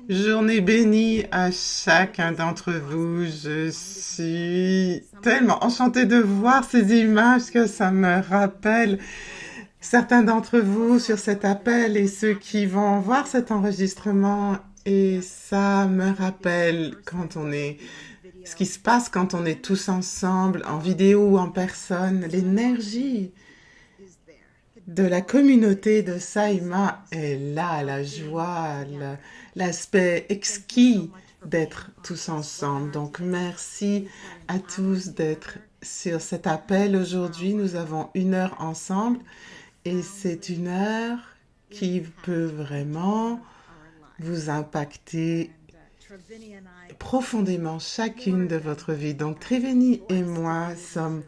Journée bénie à chacun d'entre vous. Je suis tellement enchantée de voir ces images que ça me rappelle certains d'entre vous sur cet appel et ceux qui vont voir cet enregistrement. Et ça me rappelle ce qui se passe quand on est tous ensemble, en vidéo ou en personne, l'énergie de la communauté de Saïma est là, la joie, l'aspect exquis d'être tous ensemble. Donc, merci à tous d'être sur cet appel. Aujourd'hui, nous avons 1 heure ensemble et c'est 1 heure qui peut vraiment vous impacter profondément chacune de votre vie. Donc, Triveni et moi sommes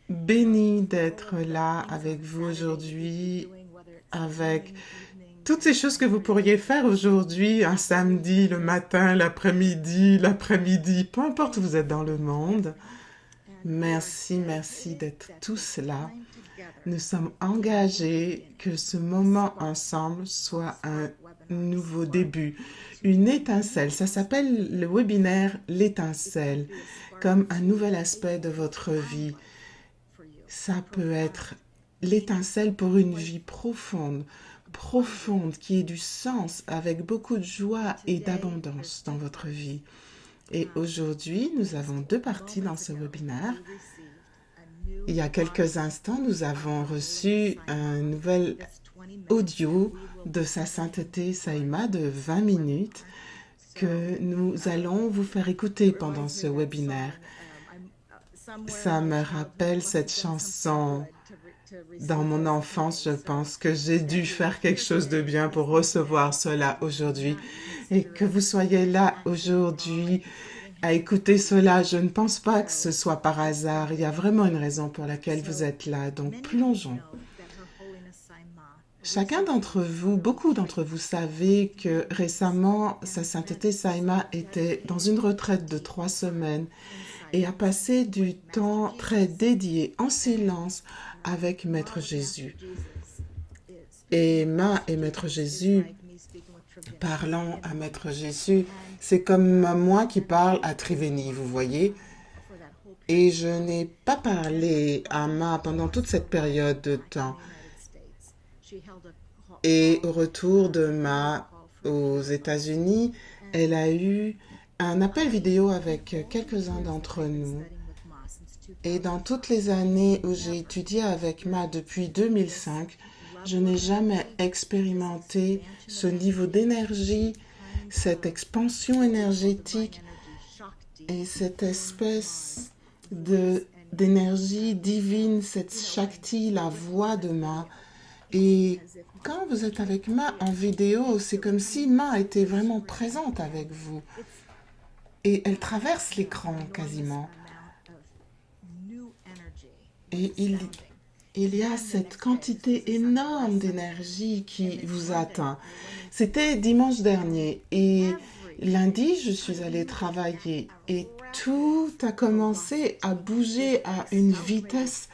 bénis d'être là avec vous aujourd'hui, avec toutes ces choses que vous pourriez faire aujourd'hui, un samedi, le matin, l'après-midi, peu importe où vous êtes dans le monde. Merci, merci d'être tous là. Nous sommes engagés que ce moment ensemble soit un nouveau début, une étincelle. Ça s'appelle le webinaire L'étincelle, comme un nouvel aspect de votre vie. Ça peut être l'étincelle pour une vie profonde, qui ait du sens, avec beaucoup de joie et d'abondance dans votre vie. Et aujourd'hui, nous avons 2 parties dans ce webinaire. Il y a quelques instants, nous avons reçu un nouvel audio de Sa Sainteté Saïma de 20 minutes que nous allons vous faire écouter pendant ce webinaire. Ça me rappelle cette chanson. Dans mon enfance, je pense que j'ai dû faire quelque chose de bien pour recevoir cela aujourd'hui. Et que vous soyez là aujourd'hui à écouter cela, je ne pense pas que ce soit par hasard. Il y a vraiment une raison pour laquelle vous êtes là. Donc, plongeons. Chacun d'entre vous, beaucoup d'entre vous savez que récemment, Sa Sainteté Saïma était dans une retraite de 3 semaines et a passé du temps très dédié en silence avec Maître Jésus. Et Maître Jésus, parlant à Maître Jésus, c'est comme moi qui parle à Triveni, vous voyez. Et je n'ai pas parlé à Ma pendant toute cette période de temps. Et au retour de Ma aux États-Unis, elle a eu un appel vidéo avec quelques-uns d'entre nous. Et dans toutes les années où j'ai étudié avec Ma depuis 2005, je n'ai jamais expérimenté ce niveau d'énergie, cette expansion énergétique et cette espèce d'énergie divine, cette Shakti, la voix de Ma. Et quand vous êtes avec Ma en vidéo, c'est comme si Ma était vraiment présente avec vous. Et elle traverse l'écran quasiment. Et il y a cette quantité énorme d'énergie qui vous atteint. C'était dimanche dernier et lundi, je suis allée travailler et tout a commencé à bouger à une vitesse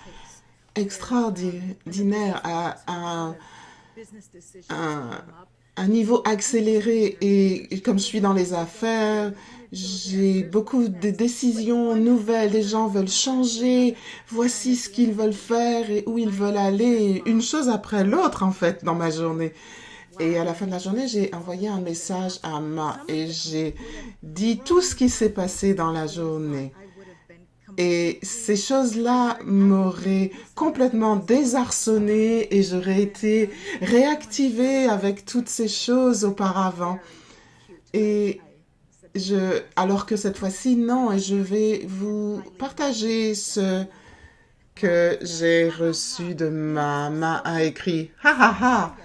extraordinaire, à un niveau accéléré. Et comme je suis dans les affaires, j'ai beaucoup de décisions nouvelles. Les gens veulent changer. Voici ce qu'ils veulent faire et où ils veulent aller. Une chose après l'autre, en fait, dans ma journée. Et à la fin de la journée, j'ai envoyé un message à Ma et j'ai dit tout ce qui s'est passé dans la journée. Et ces choses-là m'auraient complètement désarçonnée et j'aurais été réactivée avec toutes ces choses auparavant. Et alors que cette fois-ci, non, et je vais vous partager ce que j'ai reçu de Ma. Ma a écrit « Ha ha ha !»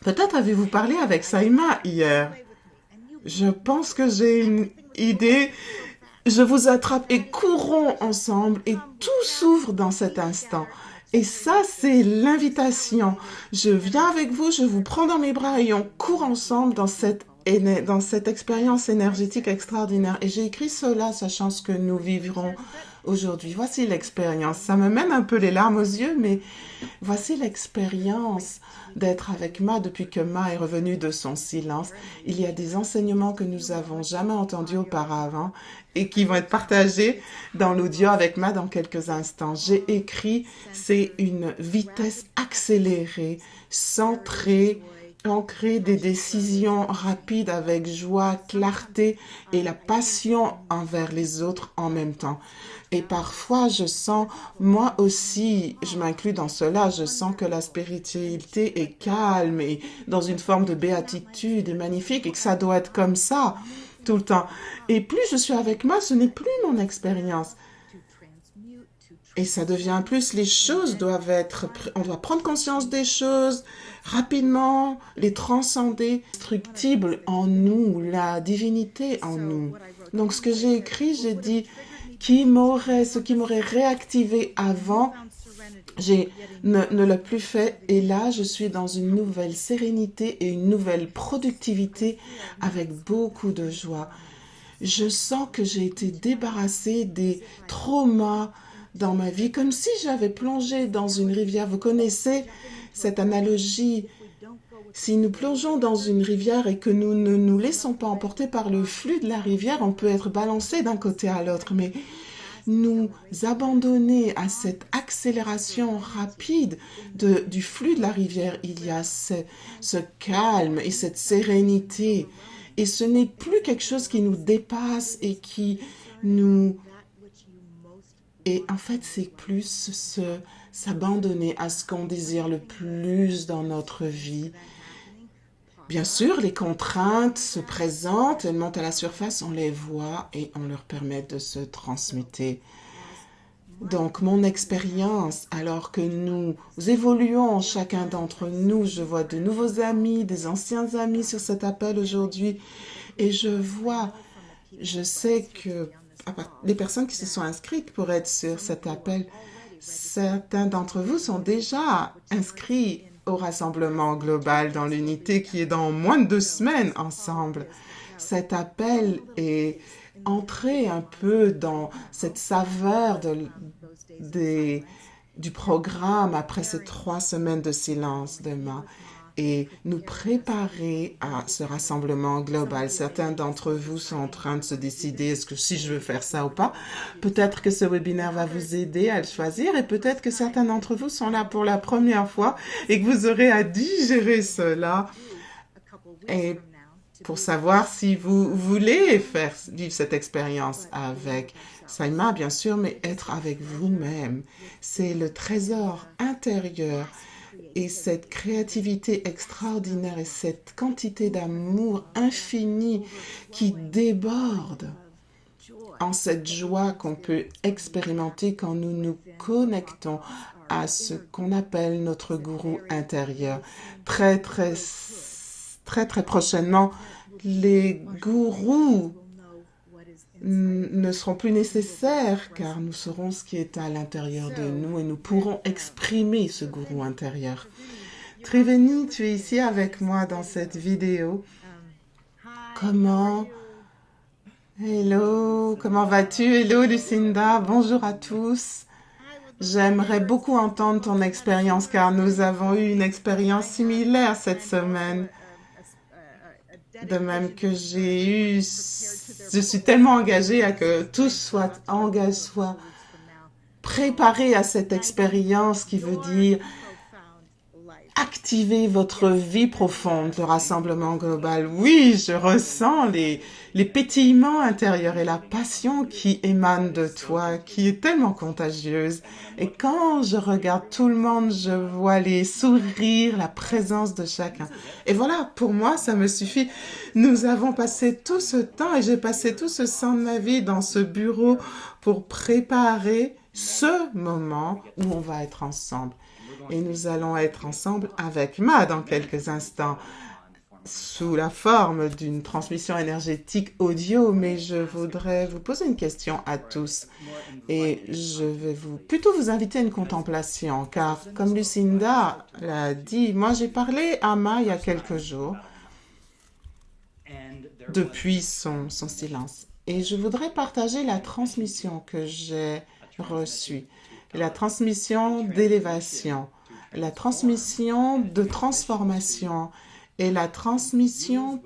Peut-être avez-vous parlé avec Saïma hier. Je pense que j'ai une idée. Je vous attrape et courons ensemble et tout s'ouvre dans cet instant. Et ça, c'est l'invitation. Je viens avec vous, je vous prends dans mes bras et on court ensemble dans cette expérience énergétique extraordinaire. Et j'ai écrit cela, sachant ce que nous vivrons aujourd'hui. Voici l'expérience. Ça me mène un peu les larmes aux yeux, mais voici l'expérience d'être avec Ma depuis que Ma est revenue de son silence. Il y a des enseignements que nous avons jamais entendus auparavant et qui vont être partagés dans l'audio avec Ma dans quelques instants. J'ai écrit, c'est une vitesse accélérée, centrée, ancrer des décisions rapides avec joie, clarté et la passion envers les autres en même temps. Et parfois, je sens, moi aussi, je m'inclus dans cela, je sens que la spiritualité est calme et dans une forme de béatitude et magnifique et que ça doit être comme ça tout le temps. Et plus je suis avec moi, ce n'est plus mon expérience. Et ça devient plus, les choses doivent être, on doit prendre conscience des choses rapidement, les transcender, indestructible en nous, la divinité en nous. Donc ce que j'ai écrit, j'ai dit, ce qui m'aurait réactivé avant, ne l'a plus fait. Et là, je suis dans une nouvelle sérénité et une nouvelle productivité avec beaucoup de joie. Je sens que j'ai été débarrassée des traumas dans ma vie, comme si j'avais plongé dans une rivière. Vous connaissez cette analogie? Si nous plongeons dans une rivière et que nous ne nous laissons pas emporter par le flux de la rivière, on peut être balancé d'un côté à l'autre. Mais nous abandonner à cette accélération rapide du flux de la rivière, il y a ce calme et cette sérénité. Et ce n'est plus quelque chose qui nous dépasse et qui nous... Et en fait, c'est plus s'abandonner à ce qu'on désire le plus dans notre vie. Bien sûr, les contraintes se présentent, elles montent à la surface, on les voit et on leur permet de se transmuter. Donc, mon expérience, alors que nous évoluons chacun d'entre nous, je vois de nouveaux amis, des anciens amis sur cet appel aujourd'hui, et je sais que les personnes qui se sont inscrites pour être sur cet appel, certains d'entre vous sont déjà inscrits au rassemblement global dans l'unité qui est dans moins de 2 semaines ensemble. Cet appel est entré un peu dans cette saveur du programme après ces 3 semaines de silence demain et nous préparer à ce rassemblement global. Certains d'entre vous sont en train de se décider est-ce que si je veux faire ça ou pas. Peut-être que ce webinaire va vous aider à le choisir et peut-être que certains d'entre vous sont là pour la première fois et que vous aurez à digérer cela et pour savoir si vous voulez vivre cette expérience avec Saima, bien sûr, mais être avec vous-même. C'est le trésor intérieur et cette créativité extraordinaire et cette quantité d'amour infini qui déborde en cette joie qu'on peut expérimenter quand nous nous connectons à ce qu'on appelle notre gourou intérieur. Très prochainement, les gourous ne seront plus nécessaires car nous saurons ce qui est à l'intérieur de nous et nous pourrons exprimer ce gourou intérieur. Triveni, tu es ici avec moi dans cette vidéo. Hello, comment vas-tu? Hello Lucinda, bonjour à tous. J'aimerais beaucoup entendre ton expérience car nous avons eu une expérience similaire cette semaine. De même que je suis tellement engagée à que tous soient préparés à cette expérience qui veut dire activer votre vie profonde, le rassemblement global. Oui, je ressens les pétillements intérieurs et la passion qui émane de toi, qui est tellement contagieuse. Et quand je regarde tout le monde, je vois les sourires, la présence de chacun. Et voilà, pour moi, ça me suffit. Nous avons passé tout ce temps et j'ai passé tout ce temps de ma vie dans ce bureau pour préparer ce moment où on va être ensemble. Et nous allons être ensemble avec Ma dans quelques instants, sous la forme d'une transmission énergétique audio, mais je voudrais vous poser une question à tous. Et je vais plutôt vous inviter à une contemplation, car comme Lucinda l'a dit, moi j'ai parlé à Ma il y a quelques jours, depuis son silence. Et je voudrais partager la transmission que j'ai reçue, la transmission d'élévation, la transmission de transformation et la transmission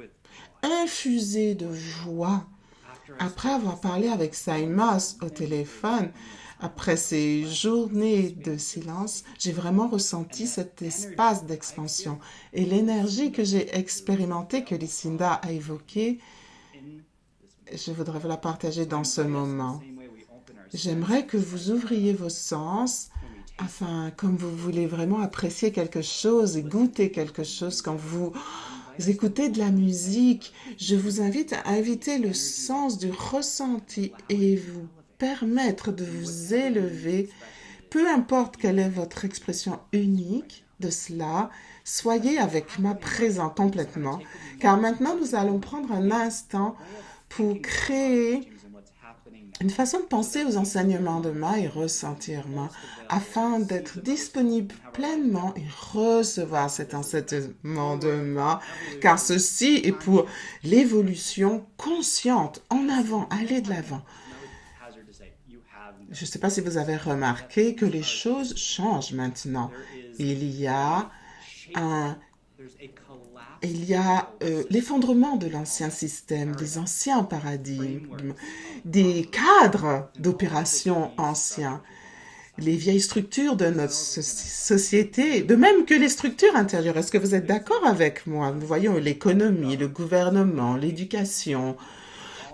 infusée de joie. Après avoir parlé avec Saimas au téléphone, après ces journées de silence, j'ai vraiment ressenti cet espace d'expansion et l'énergie que j'ai expérimentée, que Lucinda a évoquée, je voudrais vous la partager dans ce moment. J'aimerais que vous ouvriez vos sens afin, comme vous voulez vraiment apprécier quelque chose et goûter quelque chose, quand vous écoutez de la musique, je vous invite à inviter le sens du ressenti et vous permettre de vous élever, peu importe quelle est votre expression unique de cela, soyez avec moi présent complètement, car maintenant nous allons prendre un instant pour créer une façon de penser aux enseignements de Ma et ressentir Ma, afin d'être disponible pleinement et recevoir cet enseignement de Ma, car ceci est pour l'évolution consciente, en avant, aller de l'avant. Je ne sais pas si vous avez remarqué que les choses changent maintenant. Il y a l'effondrement de l'ancien système, des anciens paradigmes, des cadres d'opération anciens, les vieilles structures de notre société, de même que les structures intérieures. Est-ce que vous êtes d'accord avec moi? Nous voyons l'économie, le gouvernement, l'éducation.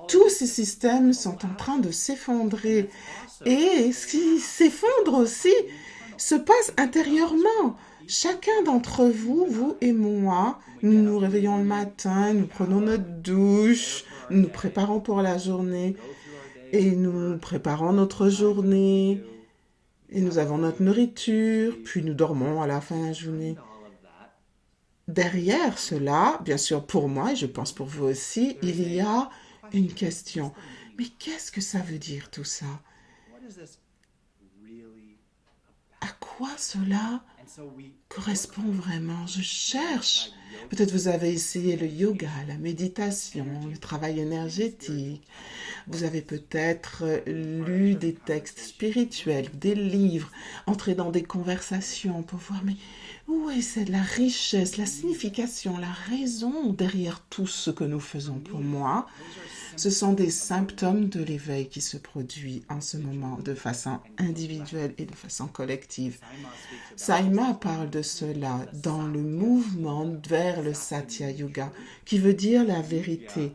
Tous ces systèmes sont en train de s'effondrer. Et ce qui s'effondre aussi se passe intérieurement. Chacun d'entre vous, vous et moi, nous nous réveillons le matin, nous prenons notre douche, nous nous préparons pour la journée et nous préparons notre journée et nous avons notre nourriture, puis nous dormons à la fin de la journée. Derrière cela, bien sûr pour moi et je pense pour vous aussi, il y a une question. Mais qu'est-ce que ça veut dire tout ça? À quoi cela correspond vraiment? Je cherche. Peut-être vous avez essayé le yoga, la méditation, le travail énergétique. Vous avez peut-être lu des textes spirituels, des livres, entré dans des conversations pour voir, mais où est cette la richesse, la signification, la raison derrière tout ce que nous faisons? Pour moi, ce sont des symptômes de l'éveil qui se produit en ce moment de façon individuelle et de façon collective. Saima parle de cela dans le mouvement vers le Satya Yoga, qui veut dire la vérité.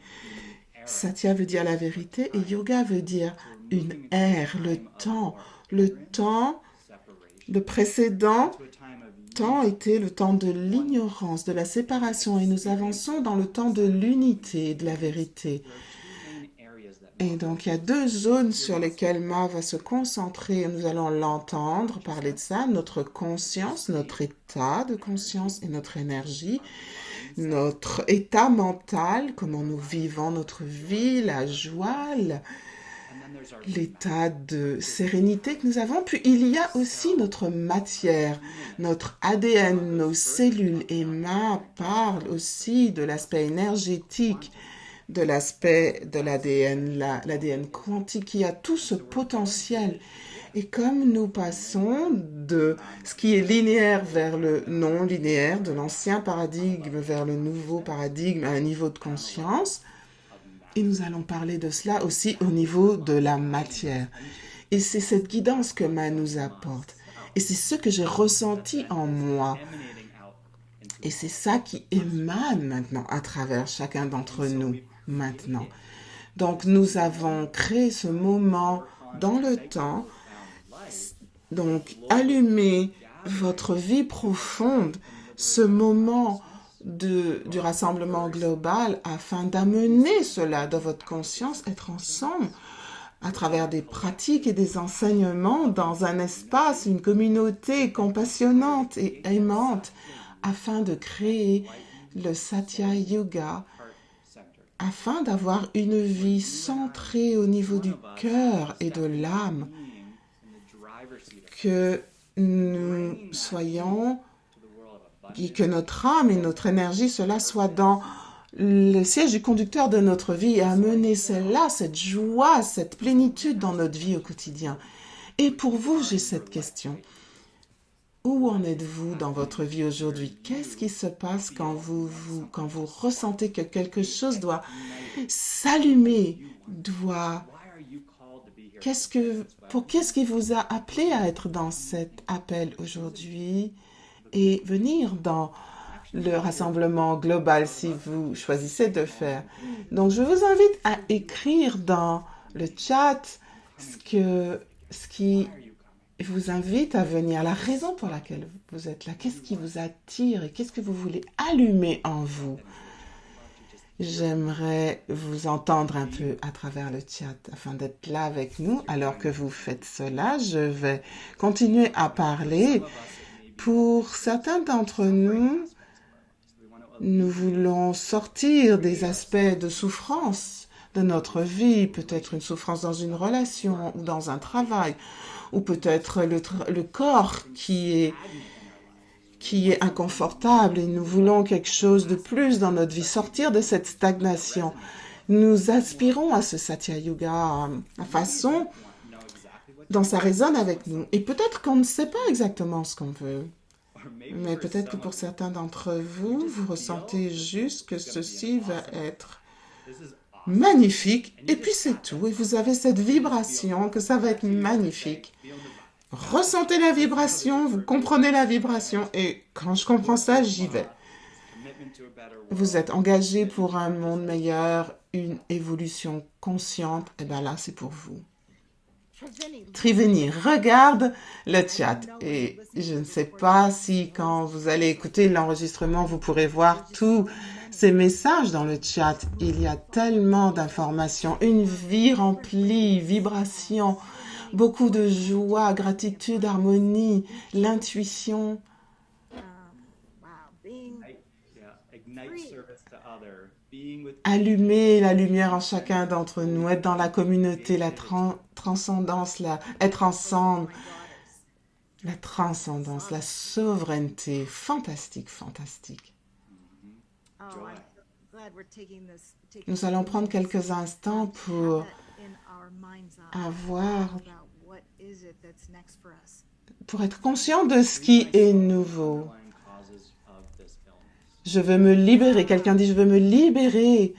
Satya veut dire la vérité et yoga veut dire une ère, le temps. Le précédent temps était le temps de l'ignorance, de la séparation et nous avançons dans le temps de l'unité et de la vérité. Et donc, il y a deux zones sur lesquelles Ma va se concentrer. Nous allons l'entendre parler de ça, notre conscience, notre état de conscience et notre énergie, notre état mental, comment nous vivons notre vie, la joie, l'état de sérénité que nous avons. Puis, il y a aussi notre matière, notre ADN, nos cellules. Et Ma parle aussi de l'aspect énergétique, de l'aspect de l'ADN, l'ADN quantique, qui a tout ce potentiel. Et comme nous passons de ce qui est linéaire vers le non-linéaire, de l'ancien paradigme vers le nouveau paradigme à un niveau de conscience, et nous allons parler de cela aussi au niveau de la matière. Et c'est cette guidance que Ma nous apporte. Et c'est ce que j'ai ressenti en moi. Et c'est ça qui émane maintenant à travers chacun d'entre nous. Maintenant. Donc, nous avons créé ce moment dans le temps. Donc, allumez votre vie profonde, ce moment du rassemblement global afin d'amener cela dans votre conscience, être ensemble à travers des pratiques et des enseignements dans un espace, une communauté compassionnante et aimante afin de créer le Satya Yoga, afin d'avoir une vie centrée au niveau du cœur et de l'âme, que nous soyons, que notre âme et notre énergie, cela soit dans le siège du conducteur de notre vie et amener cela, cette joie, cette plénitude dans notre vie au quotidien. Et pour vous, j'ai cette question. Où en êtes-vous dans votre vie aujourd'hui? Qu'est-ce qui se passe quand vous ressentez que quelque chose doit s'allumer, qu'est-ce qui vous a appelé à être dans cet appel aujourd'hui et venir dans le rassemblement global si vous choisissez de faire? Donc, je vous invite à écrire dans le chat ce qui vous invite à venir, la raison pour laquelle vous êtes là, qu'est-ce qui vous attire et qu'est-ce que vous voulez allumer en vous. J'aimerais vous entendre un peu à travers le chat afin d'être là avec nous. Alors que vous faites cela, je vais continuer à parler. Pour certains d'entre nous, nous voulons sortir des aspects de souffrance de notre vie, peut-être une souffrance dans une relation ou dans un travail, ou peut-être le corps qui est inconfortable et nous voulons quelque chose de plus dans notre vie, sortir de cette stagnation. Nous aspirons à ce Satya Yuga à façon dont ça résonne avec nous. Et peut-être qu'on ne sait pas exactement ce qu'on veut. Mais peut-être que pour certains d'entre vous, vous ressentez juste que ceci va être magnifique. Et puis c'est tout. Et vous avez cette vibration que ça va être magnifique. Ressentez la vibration, vous comprenez la vibration. Et quand je comprends ça, j'y vais. Vous êtes engagé pour un monde meilleur, une évolution consciente. Et bien là, c'est pour vous. Triveni, regarde le chat. Et je ne sais pas si quand vous allez écouter l'enregistrement, vous pourrez voir tous ces messages dans le chat. Il y a tellement d'informations, une vie remplie, vibrations, beaucoup de joie, gratitude, harmonie, l'intuition. Allumer la lumière en chacun d'entre nous, être dans la communauté, la transcendance, être ensemble, la transcendance, la souveraineté, fantastique, fantastique. Nous allons prendre quelques instants pour être conscient de ce qui est nouveau. Je veux me libérer. Quelqu'un dit, je veux me libérer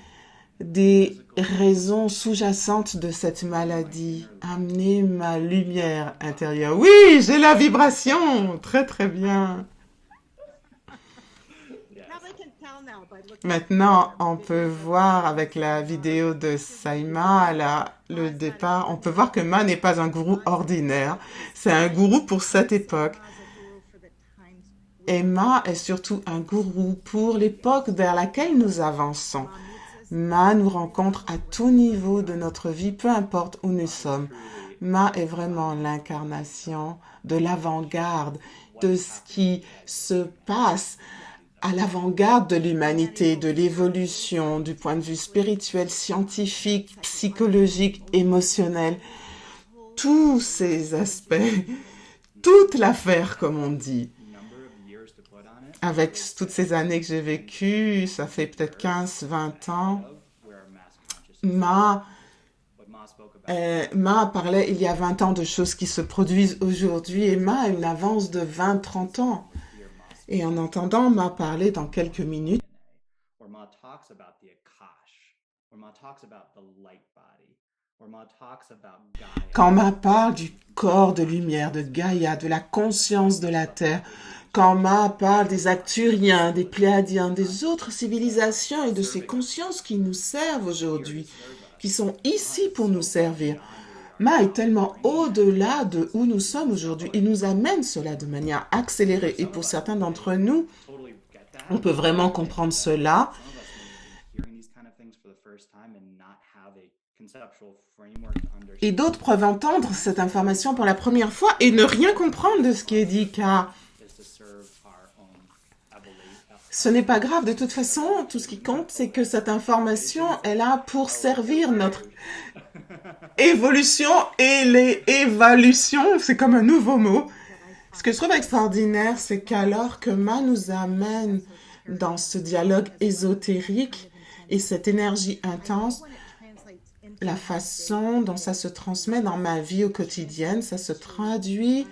des raisons sous-jacentes de cette maladie. Amener ma lumière intérieure. Oui, j'ai la vibration. Très, très bien. Maintenant, on peut voir avec la vidéo de Saima, le départ, on peut voir que Ma n'est pas un gourou ordinaire. C'est un gourou pour cette époque. Et Ma est surtout un gourou pour l'époque vers laquelle nous avançons. Ma nous rencontre à tout niveau de notre vie, peu importe où nous sommes. Ma est vraiment l'incarnation de l'avant-garde, de ce qui se passe à l'avant-garde de l'humanité, de l'évolution, du point de vue spirituel, scientifique, psychologique, émotionnel. Tous ces aspects, toute l'affaire, comme on dit. Avec toutes ces années que j'ai vécues, ça fait peut-être 15-20 ans, Ma parlait il y a 20 ans de choses qui se produisent aujourd'hui et Ma a une avance de 20-30 ans. Et en entendant Ma parler dans quelques minutes, quand Ma parle du corps de lumière, de Gaïa, de la conscience de la Terre, quand Ma parle des Acturiens, des Pléadiens, des autres civilisations et de ces consciences qui nous servent aujourd'hui, qui sont ici pour nous servir, Ma est tellement au-delà de où nous sommes aujourd'hui. Il nous amène cela de manière accélérée. Et pour certains d'entre nous, on peut vraiment comprendre cela. Et d'autres peuvent entendre cette information pour la première fois et ne rien comprendre de ce qui est dit, car ce n'est pas grave. De toute façon, tout ce qui compte, c'est que cette information est là pour servir notre évolution et les évaluations. C'est comme un nouveau mot. Ce que je trouve extraordinaire, c'est qu'alors que Ma nous amène dans ce dialogue ésotérique et cette énergie intense, la façon dont ça se transmet dans ma vie au quotidien, ça se traduit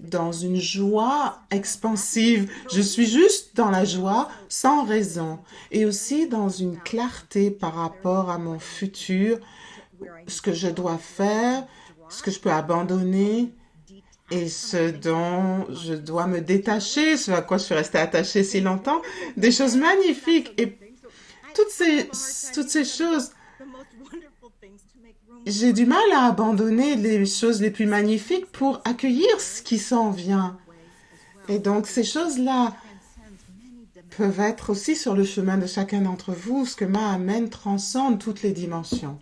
dans une joie expansive. Je suis juste dans la joie sans raison. Et aussi dans une clarté par rapport à mon futur, ce que je dois faire, ce que je peux abandonner et ce dont je dois me détacher, ce à quoi je suis restée attachée si longtemps. Des choses magnifiques. Et toutes ces choses, j'ai du mal à abandonner les choses les plus magnifiques pour accueillir ce qui s'en vient. Et donc, ces choses-là peuvent être aussi sur le chemin de chacun d'entre vous. Ce que Ma amène transcende toutes les dimensions.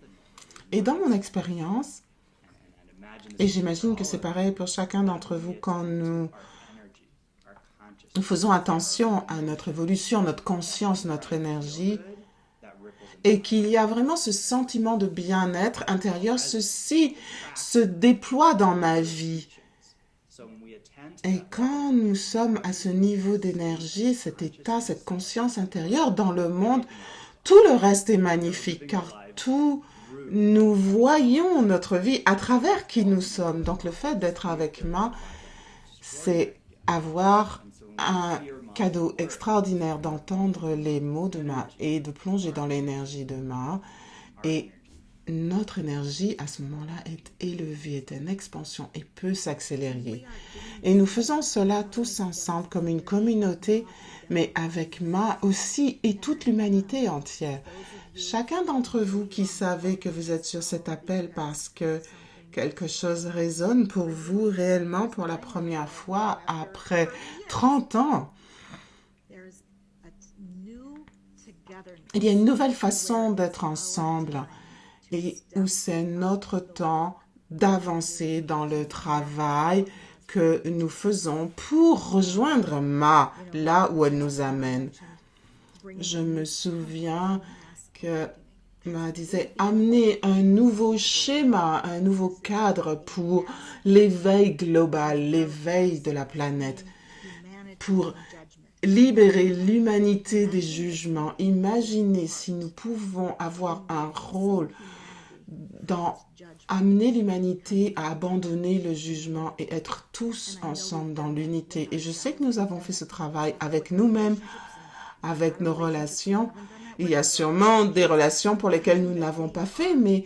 Et dans mon expérience, et j'imagine que c'est pareil pour chacun d'entre vous quand nous faisons attention à notre évolution, notre conscience, notre énergie, et qu'il y a vraiment ce sentiment de bien-être intérieur, ceci se déploie dans ma vie. Et quand nous sommes à ce niveau d'énergie, cet état, cette conscience intérieure dans le monde, tout le reste est magnifique, car nous voyons notre vie à travers qui nous sommes. Donc le fait d'être avec Ma, c'est avoir un cadeau extraordinaire d'entendre les mots de Ma et de plonger dans l'énergie de Ma. Et notre énergie à ce moment-là est élevée, est en expansion et peut s'accélérer. Et nous faisons cela tous ensemble comme une communauté, mais avec Ma aussi et toute l'humanité entière. Chacun d'entre vous qui savez que vous êtes sur cet appel parce que quelque chose résonne pour vous réellement pour la première fois après 30 ans, il y a une nouvelle façon d'être ensemble et où c'est notre temps d'avancer dans le travail que nous faisons pour rejoindre Ma là où elle nous amène. Je me souviens que Ma disait amener un nouveau schéma, un nouveau cadre pour l'éveil global, l'éveil de la planète, pour libérer l'humanité des jugements. Imaginez si nous pouvons avoir un rôle dans amener l'humanité à abandonner le jugement et être tous ensemble dans l'unité. Et je sais que nous avons fait ce travail avec nous-mêmes, avec nos relations. Il y a sûrement des relations pour lesquelles nous ne l'avons pas fait, mais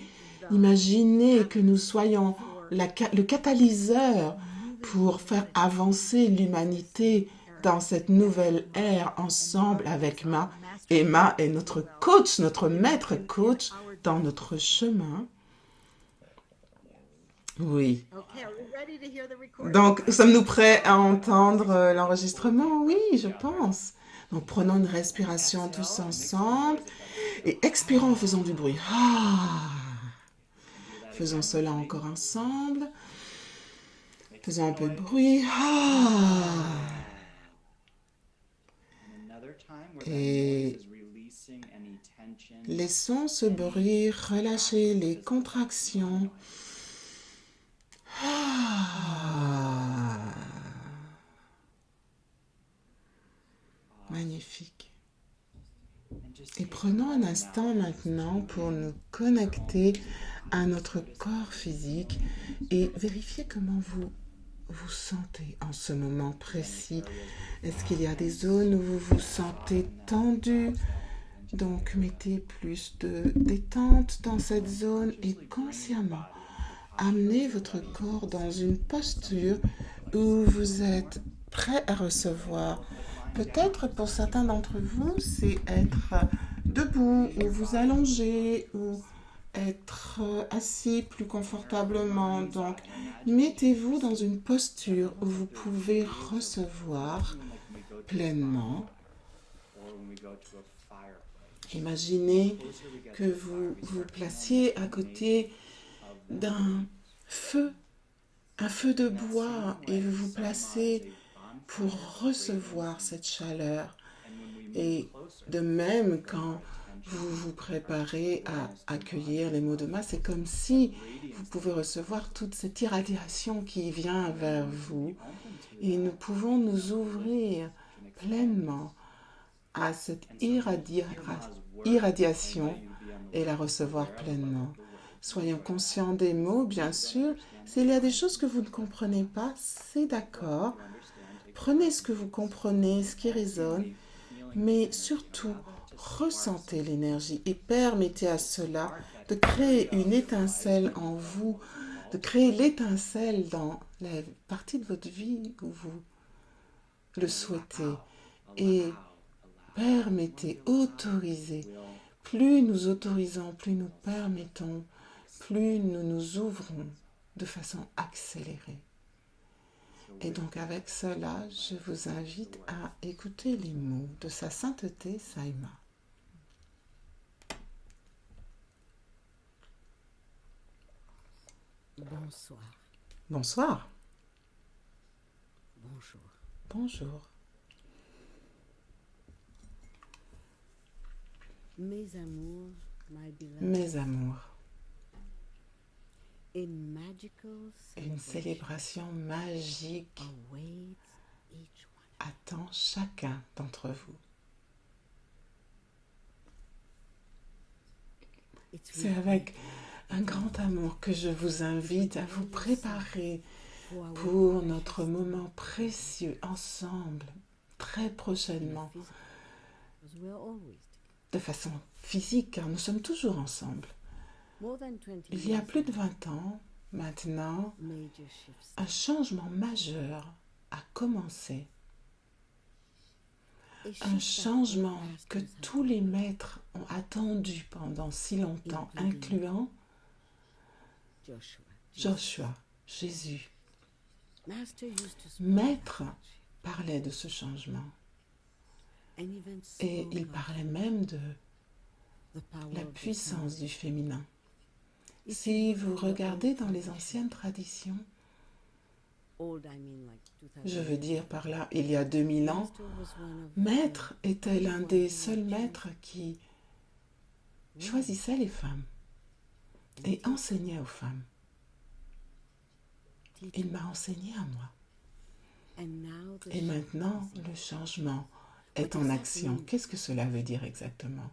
imaginez que nous soyons le catalyseur pour faire avancer l'humanité dans cette nouvelle ère ensemble avec Ma. Et Ma est notre coach, notre maître coach dans notre chemin. Oui. Donc, sommes-nous prêts à entendre l'enregistrement? Oui, je pense. Donc, prenons une respiration tous ensemble et expirons en faisant du bruit. Ah. Faisons cela encore ensemble. Faisons un peu de bruit. Ah. Et laissons ce bruit relâcher les contractions. Ah. Magnifique. Et prenons un instant maintenant pour nous connecter à notre corps physique et vérifier comment vous vous sentez en ce moment précis. Est-ce qu'il y a des zones où vous vous sentez tendu? Donc, mettez plus de détente dans cette zone et consciemment, amenez votre corps dans une posture où vous êtes prêt à recevoir. Peut-être pour certains d'entre vous, c'est être debout ou vous allonger ou être assis plus confortablement. Donc, mettez-vous dans une posture où vous pouvez recevoir pleinement. Imaginez que vous vous placiez à côté d'un feu, un feu de bois, et vous vous placez pour recevoir cette chaleur. Et de même, quand vous vous préparez à accueillir les mots de Ma, c'est comme si vous pouvez recevoir toute cette irradiation qui vient vers vous. Et nous pouvons nous ouvrir pleinement à cette irradiation et la recevoir pleinement. Soyons conscients des mots, bien sûr. S'il y a des choses que vous ne comprenez pas, c'est d'accord. Prenez ce que vous comprenez, ce qui résonne, mais surtout, ressentez l'énergie et permettez à cela de créer une étincelle en vous, de créer l'étincelle dans la partie de votre vie où vous le souhaitez. Et permettez, autorisez. Plus nous autorisons, plus nous permettons, plus nous nous ouvrons de façon accélérée. Et donc avec cela, je vous invite à écouter les mots de sa sainteté Saïma. Bonsoir. Bonsoir. Bonjour. Bonjour. Mes amours, my beloved. Mes amours, A magical une célébration magique awaits each one. attend chacun d'entre vous. It's C'est avec un grand amour que je vous invite à vous préparer for our pour notre moment précieux ensemble, très prochainement, physical, because we are always together. de façon physique, car nous sommes toujours ensemble. More than 20 Il y a years plus de 20 ans, maintenant, major shifts. un changement majeur a commencé. A Un shift that changement all que masters have tous les maîtres ont attendu pendant si longtemps, incluant Joshua. Joshua, Jésus. Master used to speak Maître parlait de ce changement and even et spoke il of parlait même de the power la of the puissance du féminin. If Si you vous look at the regardez old dans les tradition, anciennes traditions, old, I mean like 2000 je veux dire par là, il y a 2000 ans, Master was one of Maître était l'un one des who seuls would maîtres qui choose choisissait les femmes women et enseignait aux femmes. teach Il m'a enseigné à moi. and now the Et shift maintenant, is in. le changement est What en does that action. mean? Qu'est-ce que cela veut dire exactement?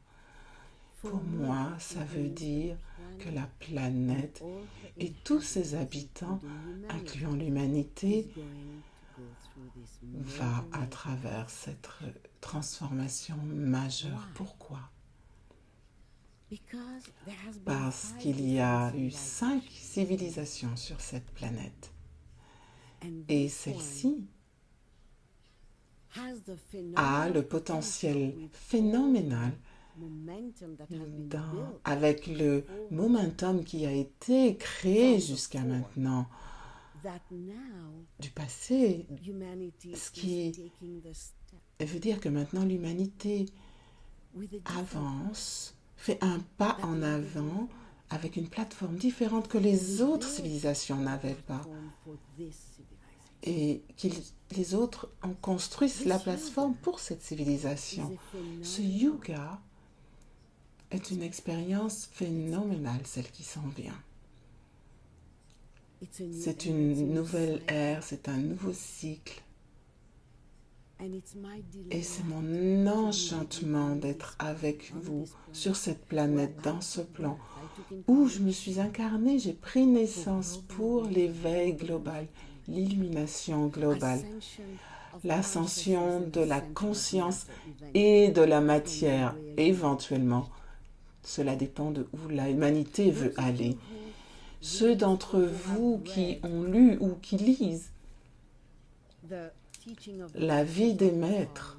For Pour me, moi, it ça veut means dire the que planet la planète and all her et tous ses inhabitants, habitants, including humanity, incluant l'humanité, is going to go through this va major à travers cette transformation majeure. Why? Pourquoi? because there has been Parce 5 qu'il y a different eu 5 civilisations sur cette planète. and Et this one celle-ci has the a phenomenal le potential potentiel with phénoménal momentum that has been built avec le momentum qui a été créé jusqu'à maintenant that now du passé, humanity Ce is qui taking the step veut dire que maintenant l'humanité with a different avance, fait un pas en avant avec une plateforme différente que les autres civilisations n'avaient pas. platform for this civilization. Et que les autres ont construit la plateforme pour cette civilisation. Ce yoga est une expérience phénoménale, celle qui s'en vient. It's a new C'est era, it's a une new nouvelle cycle, ère, c'est un nouveau cycle. and it's my Et c'est delight mon enchantement d'être avec vous sur cette planète, dans ce plan, où je me suis incarnée, j'ai pris naissance pour l'éveil global, l'illumination globale, l'ascension de la conscience et de la matière, éventuellement. Cela dépend de où l'humanité veut aller. Ceux d'entre vous qui ont lu ou qui lisent la vie des maîtres,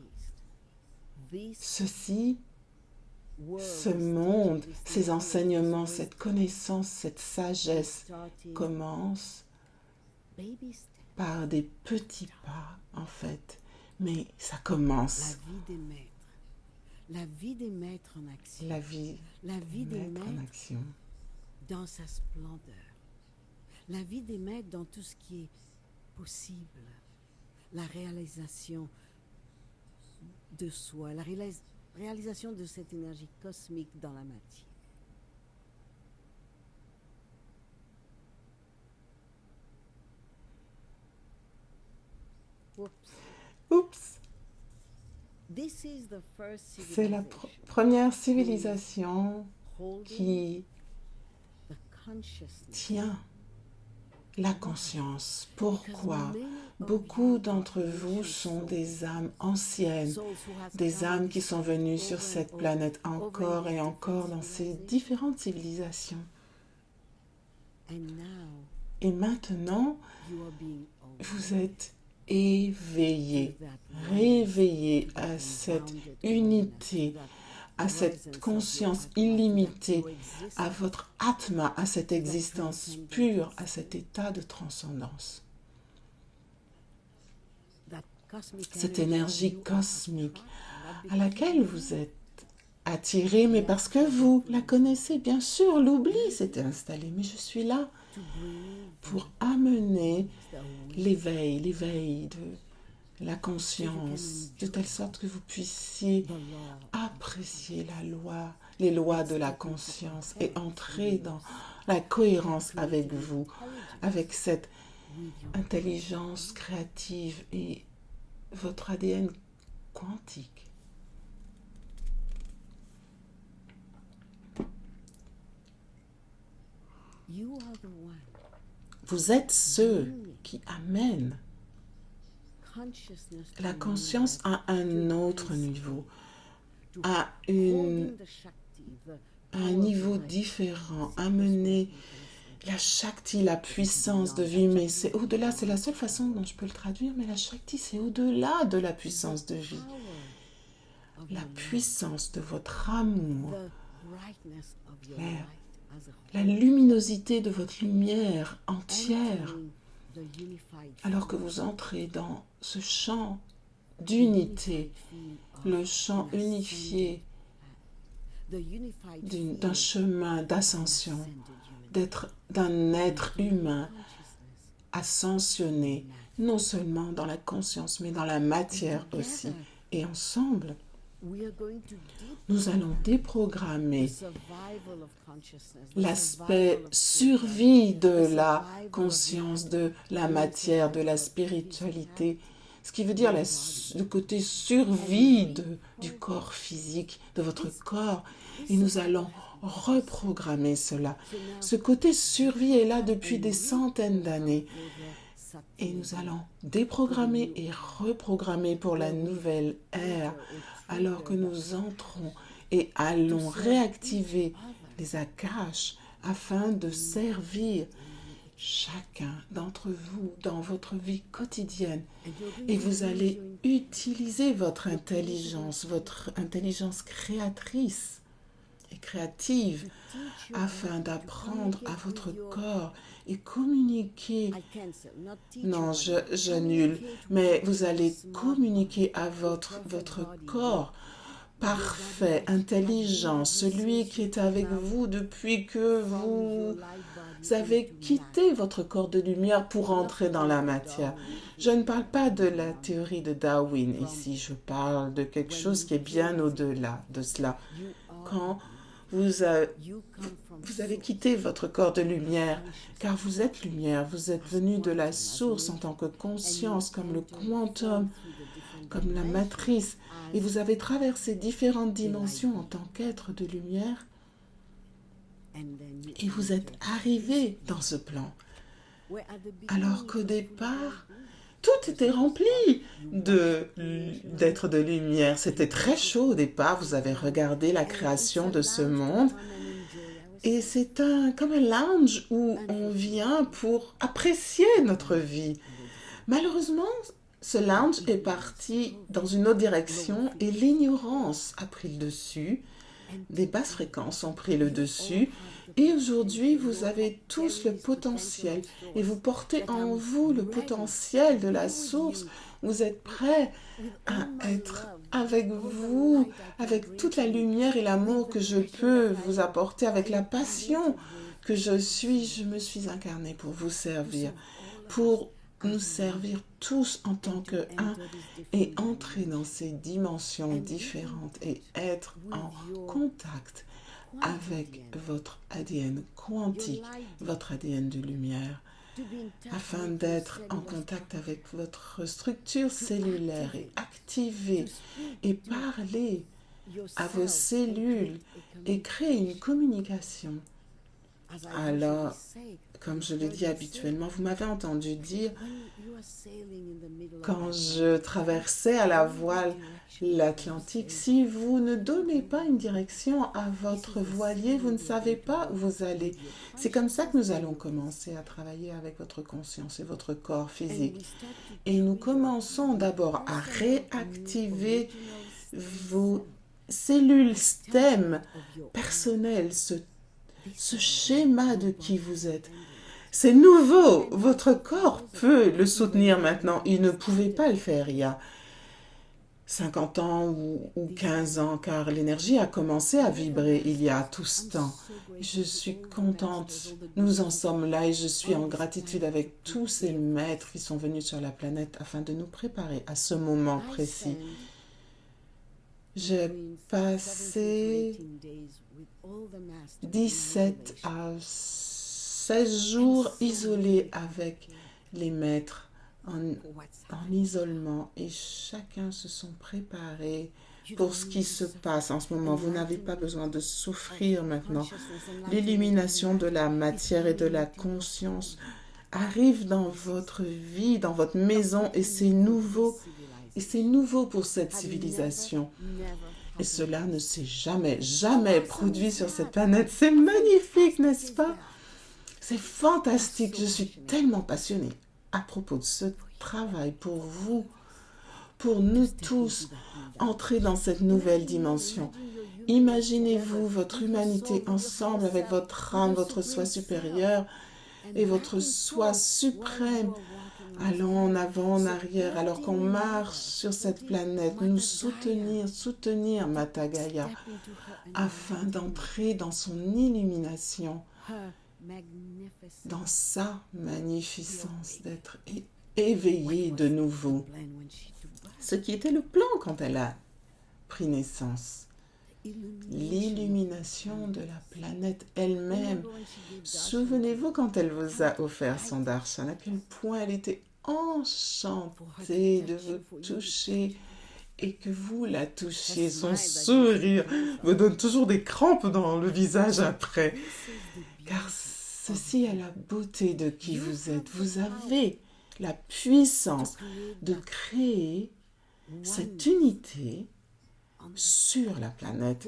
ceci, ce monde, ces enseignements, cette connaissance, cette sagesse commence par des petits pas, en fait. Mais ça commence. La vie des maîtres en action. La vie La vie des maître en maîtres action. dans sa splendeur. La vie des maîtres dans tout ce qui est possible. La réalisation de soi, la réalisation de cette énergie cosmique dans la matière. Oups. Oups, This is the first c'est la civilization première civilisation holding qui the tient la conscience. Pourquoi? Beaucoup d'entre vous sont des âmes anciennes, des âmes qui sont venues sur cette planète encore et encore dans ces différentes civilisations. Et maintenant, vous êtes éveillés, réveillés à cette unité, à cette conscience illimitée, à votre atma, à cette existence pure, à cet état de transcendance. Cette énergie cosmique à laquelle vous êtes attiré, mais parce que vous la connaissez, bien sûr, l'oubli s'était installé, mais je suis là pour amener l'éveil de la conscience, de telle sorte que vous puissiez apprécier les lois de la conscience et entrer dans la cohérence avec vous, avec cette intelligence créative et votre ADN quantique. Vous êtes ceux qui amènent la conscience à un autre niveau, à un niveau différent, amener la Shakti, la puissance de vie, mais c'est au-delà, c'est la seule façon dont je peux le traduire, mais la Shakti, c'est au-delà de la puissance de vie. La puissance de votre amour, la luminosité de votre lumière entière, alors que vous entrez dans ce champ d'unité, le champ unifié d'un chemin d'ascension, d'un être humain ascensionné, non seulement dans la conscience, mais dans la matière aussi. Et ensemble, nous allons déprogrammer l'aspect survie de la conscience, de la matière, de la spiritualité, ce qui veut dire le côté survie du corps physique, de votre corps. Et nous allons reprogrammer cela. Ce côté survie est là depuis des centaines d'années. Et nous allons déprogrammer et reprogrammer pour la nouvelle ère, alors que nous entrons et allons réactiver les akashs afin de servir chacun d'entre vous dans votre vie quotidienne. Et vous allez utiliser votre intelligence créatrice et créative afin d'apprendre à votre corps et communiquer. Non, j'annule, mais vous allez communiquer à votre corps parfait, intelligent, celui qui est avec vous depuis que vous avez quitté votre corps de lumière pour entrer dans la matière. Je ne parle pas de la théorie de Darwin ici, je parle de quelque chose qui est bien au-delà de cela. Quand vous avez quitté votre corps de lumière, car vous êtes lumière, vous êtes venu de la source en tant que conscience, comme le quantum, comme la matrice, et vous avez traversé différentes dimensions en tant qu'être de lumière, et vous êtes arrivé dans ce plan. Alors qu'au départ, tout était rempli d'êtres de lumière. C'était très chaud au départ. Vous avez regardé la création de ce monde. Et c'est comme un lounge où on vient pour apprécier notre vie. Malheureusement, ce lounge est parti dans une autre direction et l'ignorance a pris le dessus. Des basses fréquences ont pris le dessus. Et aujourd'hui, vous avez tous le potentiel et vous portez en vous le potentiel de la source. Vous êtes prêts à être avec vous, avec toute la lumière et l'amour que je peux vous apporter, avec la passion que je me suis incarnée pour vous servir, pour nous servir tous en tant qu'un et entrer dans ces dimensions différentes et être en contact avec votre ADN quantique, votre ADN de lumière, afin d'être en contact avec votre structure cellulaire et activer et parler à vos cellules et créer une communication Alors, comme je le dis habituellement, vous m'avez entendu dire, quand je traversais à la voile l'Atlantique, si vous ne donnez pas une direction à votre voilier, vous ne savez pas où vous allez. C'est comme ça que nous allons commencer à travailler avec votre conscience et votre corps physique. Et nous commençons d'abord à réactiver vos cellules STEM personnelles, ce schéma de qui vous êtes. C'est nouveau. Votre corps peut le soutenir maintenant. Il ne pouvait pas le faire il y a 50 ans ou 15 ans, car l'énergie a commencé à vibrer il y a tout ce temps. Je suis contente. Nous en sommes là et je suis en gratitude avec tous ces maîtres qui sont venus sur la planète afin de nous préparer à ce moment précis. J'ai passé 17 à 16 jours isolés avec les maîtres en isolement et chacun se sont préparés pour ce qui se passe en ce moment. Vous n'avez pas besoin de souffrir maintenant. L'illumination de la matière et de la conscience arrive dans votre vie, dans votre maison et c'est nouveau. Et c'est nouveau pour cette civilisation. Et cela ne s'est jamais produit sur cette planète. C'est magnifique, n'est-ce pas? C'est fantastique. Je suis tellement passionnée à propos de ce travail pour vous, pour nous tous, entrer dans cette nouvelle dimension. Imaginez-vous votre humanité ensemble avec votre âme, votre soi supérieur et votre soi suprême. Allons en avant, en arrière, alors qu'on marche sur cette planète, nous soutenir Mata Gaïa, afin d'entrer dans son illumination, dans sa magnificence, d'être éveillé de nouveau. Ce qui était le plan quand elle a pris naissance. L'illumination de la planète elle-même. Souvenez-vous quand elle vous a offert son darshan, à quel point elle était enchantée de vous toucher et que vous la touchiez. Son sourire me donne toujours des crampes dans le visage après. Car ceci est la beauté de qui vous êtes. Vous avez la puissance de créer cette unité sur la planète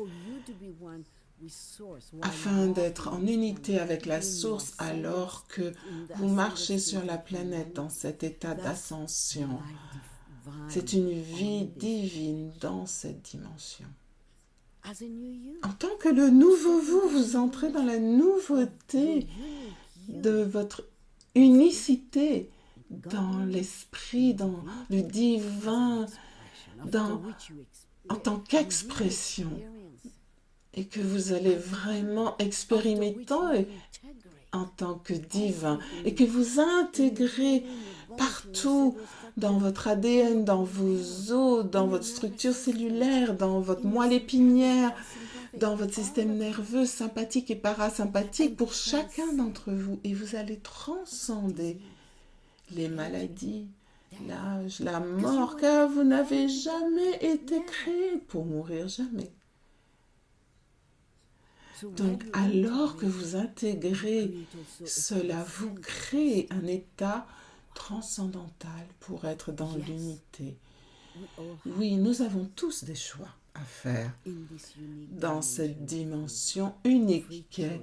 afin d'être en unité avec la source alors que vous marchez sur la planète dans cet état d'ascension. C'est une vie divine dans cette dimension. En tant que le nouveau vous, vous entrez dans la nouveauté de votre unicité dans l'esprit, dans le divin, en tant qu'expression, et que vous allez vraiment expérimenter en tant que divin, et que vous intégrez partout dans votre ADN, dans vos os, dans votre structure cellulaire, dans votre moelle épinière, dans votre système nerveux sympathique et parasympathique pour chacun d'entre vous. Et vous allez transcender les maladies, l'âge, la mort, car vous n'avez jamais été créé pour mourir, jamais. Donc, alors que vous intégrez cela, vous créez un état transcendantal pour être dans l'unité. Oui, nous avons tous des choix à faire dans cette dimension unique qu'est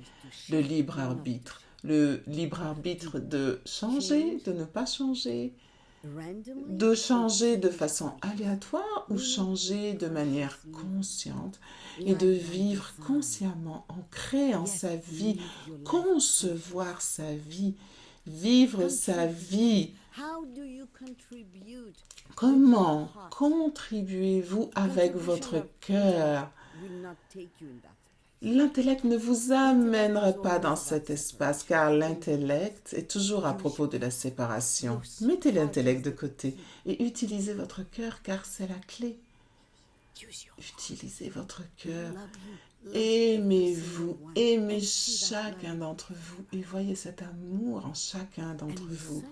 le libre arbitre. Le libre arbitre de changer, de ne pas changer, de changer de façon aléatoire ou changer de manière consciente et de vivre consciemment en créant sa vie, concevoir sa vie, vivre sa vie. Comment contribuez-vous avec votre cœur? L'intellect ne vous amènera pas dans cet espace car l'intellect est toujours à propos de la séparation. Mettez l'intellect de côté et utilisez votre cœur car c'est la clé. Utilisez votre cœur. Aimez-vous, aimez chacun d'entre vous et voyez cet amour en chacun d'entre vous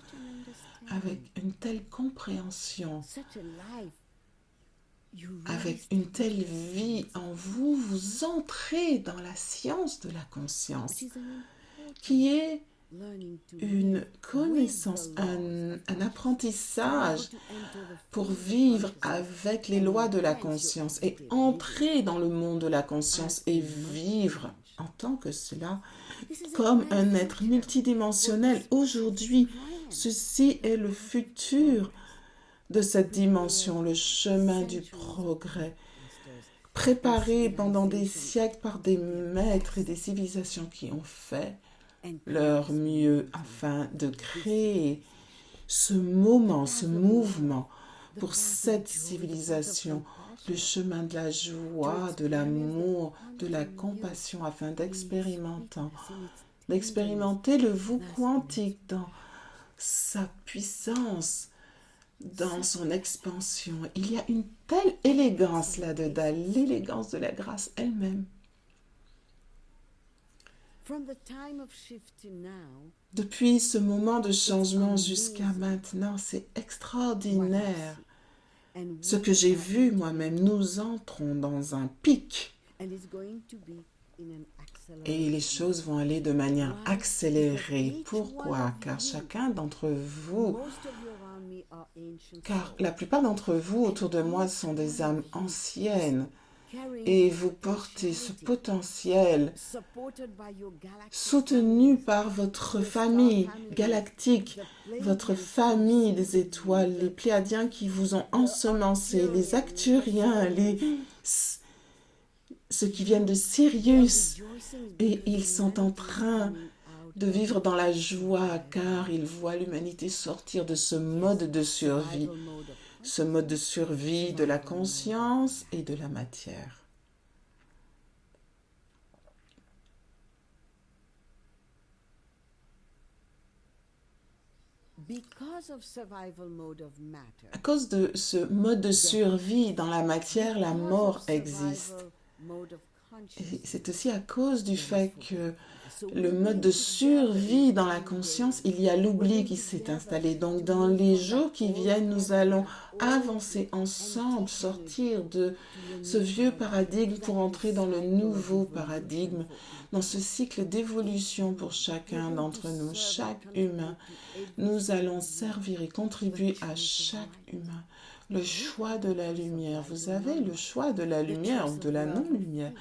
avec une telle compréhension. Avec une telle vie en vous, vous entrez dans la science de la conscience. qui est une connaissance, un apprentissage pour vivre avec les lois de la conscience et entrer dans le monde de la conscience et vivre en tant que cela comme un être multidimensionnel. Aujourd'hui, ceci est le futur de cette dimension, le chemin du progrès, préparé pendant des siècles par des maîtres et des civilisations qui ont fait leur mieux afin de créer ce moment, ce mouvement pour cette civilisation, le chemin de la joie, de l'amour, de la compassion afin d'expérimenter le vous quantique dans sa puissance, dans son expansion. Il y a une telle élégance là-dedans, l'élégance de la grâce elle-même. Depuis ce moment de changement jusqu'à maintenant, c'est extraordinaire. Ce que j'ai vu moi-même, nous entrons dans un pic. Et les choses vont aller de manière accélérée. Pourquoi? Car chacun d'entre vous, car la plupart d'entre vous autour de moi sont des âmes anciennes. Et vous portez ce potentiel soutenu par votre famille galactique, votre famille des étoiles, les Pléiadiens qui vous ont ensemencé, les Acturiens, ceux qui viennent de Sirius. Et ils sont en train de vivre dans la joie car ils voient l'humanité sortir de ce mode de survie. Ce mode de survie de la conscience et de la matière. À cause de ce mode de survie dans la matière, la mort existe. Et c'est aussi à cause du fait que le mode de survie dans la conscience, il y a l'oubli qui s'est installé. Donc dans les jours qui viennent, nous allons avancer ensemble, sortir de ce vieux paradigme pour entrer dans le nouveau paradigme, dans ce cycle d'évolution pour chacun d'entre nous, chaque humain. Nous allons servir et contribuer à chaque humain. Le choix de la lumière. Vous avez le choix de la lumière ou de la non-lumière.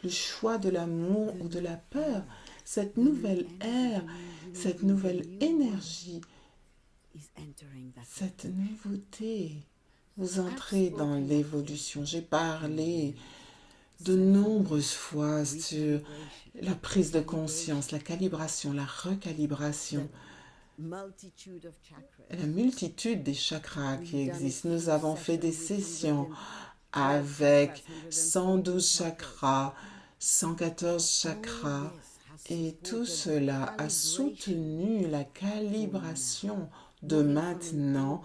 Le choix de l'amour ou de la peur. Cette nouvelle ère, cette nouvelle énergie, cette nouveauté. Vous entrez dans l'évolution. J'ai parlé de nombreuses fois sur la prise de conscience, la calibration, la recalibration. La multitude des chakras qui existent. Nous avons fait des sessions avec 112 chakras, 114 chakras, et tout cela a soutenu la calibration de maintenant.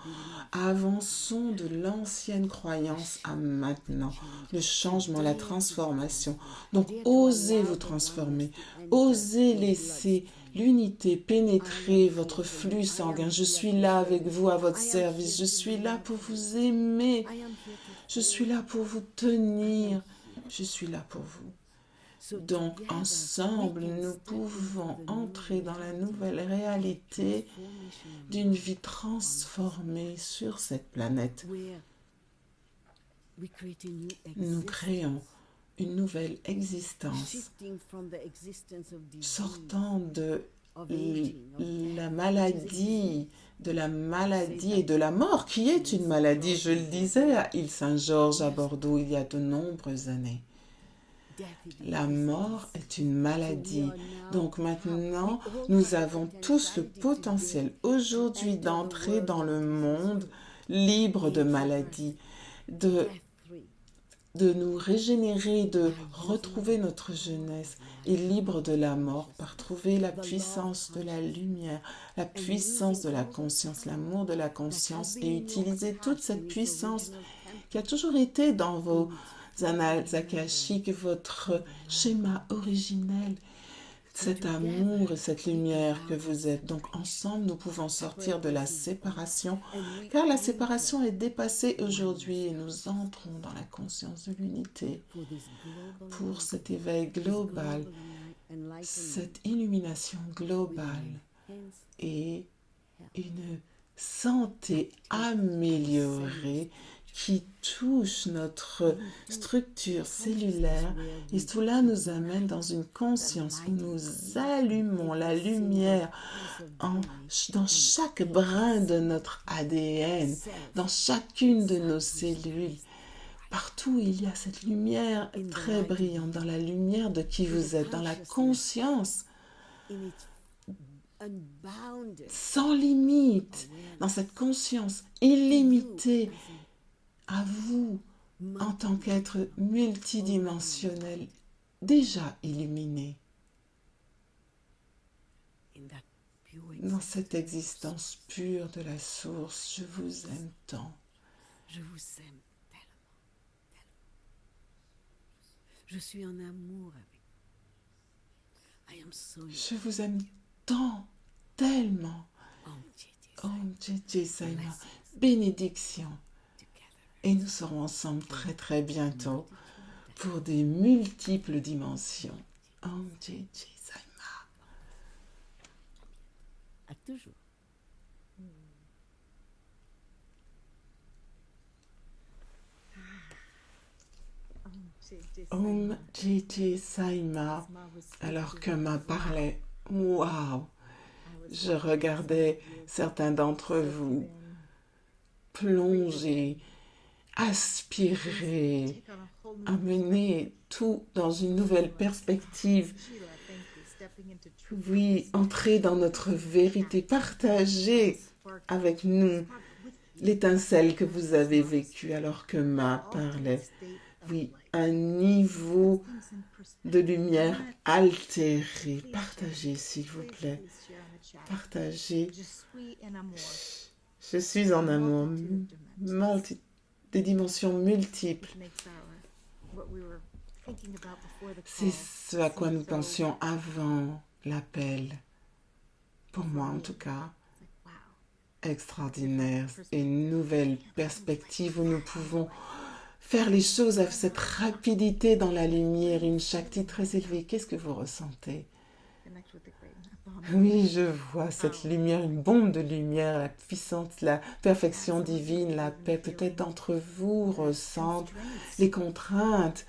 Avançons de l'ancienne croyance à maintenant. Le changement, la transformation. Donc, osez vous transformer. Osez laisser l'unité pénétrer votre flux sanguin. Je suis là avec vous à votre service. Je suis là pour vous aimer. Je suis là pour vous tenir. Je suis là pour vous. Donc, ensemble, nous pouvons entrer dans la nouvelle réalité d'une vie transformée sur cette planète. Nous créons une nouvelle existence, sortant de la maladie et de la mort, qui est une maladie. Je le disais à Île Saint-Georges à Bordeaux il y a de nombreuses années. La mort est une maladie. Donc maintenant, nous avons tous le potentiel aujourd'hui d'entrer dans le monde libre de maladies, de nous régénérer, de retrouver notre jeunesse et libre de la mort par trouver la puissance de la lumière, la puissance de la conscience, l'amour de la conscience et utiliser toute cette puissance qui a toujours été dans vos annales akashiques, votre schéma originel, cet amour et cette lumière que vous êtes. Donc ensemble, nous pouvons sortir de la séparation, car la séparation est dépassée aujourd'hui et nous entrons dans la conscience de l'unité pour cet éveil global, cette illumination globale et une santé améliorée qui touche notre structure cellulaire. Et cela nous amène dans une conscience où nous allumons la lumière dans chaque brin de notre ADN, dans chacune de nos cellules. Partout, il y a cette lumière très brillante, dans la lumière de qui vous êtes, dans la conscience sans limite, dans cette conscience illimitée à vous en tant qu'être multidimensionnel, déjà illuminé dans cette existence pure de la source. Je vous aime tant. Je vous aime tellement, tellement. Je suis en amour avec vous. Je vous aime tant, tellement. Om Jai Saima, bénédiction. Et nous serons ensemble très très bientôt pour des multiples dimensions. Om Jai Saima. À toujours. Om Jai Saima. Alors que Ma parlait, waouh! Je regardais certains d'entre vous plonger, aspirer, amener tout dans une nouvelle perspective. Oui, entrer dans notre vérité, partager avec nous l'étincelle que vous avez vécue alors que Ma parlait. Oui, un niveau de lumière altéré. Partagez, s'il vous plaît. Partagez. Je suis en amour. Des dimensions multiples. C'est ce à quoi nous pensions avant l'appel. Pour moi, en tout cas. Extraordinaire. Et une nouvelle perspective où nous pouvons faire les choses avec cette rapidité dans la lumière, une Shakti très élevée. Qu'est-ce que vous ressentez? Oui, je vois cette lumière, une bombe de lumière, la puissance, la perfection divine, la paix. Peut-être d'entre vous ressentent les contraintes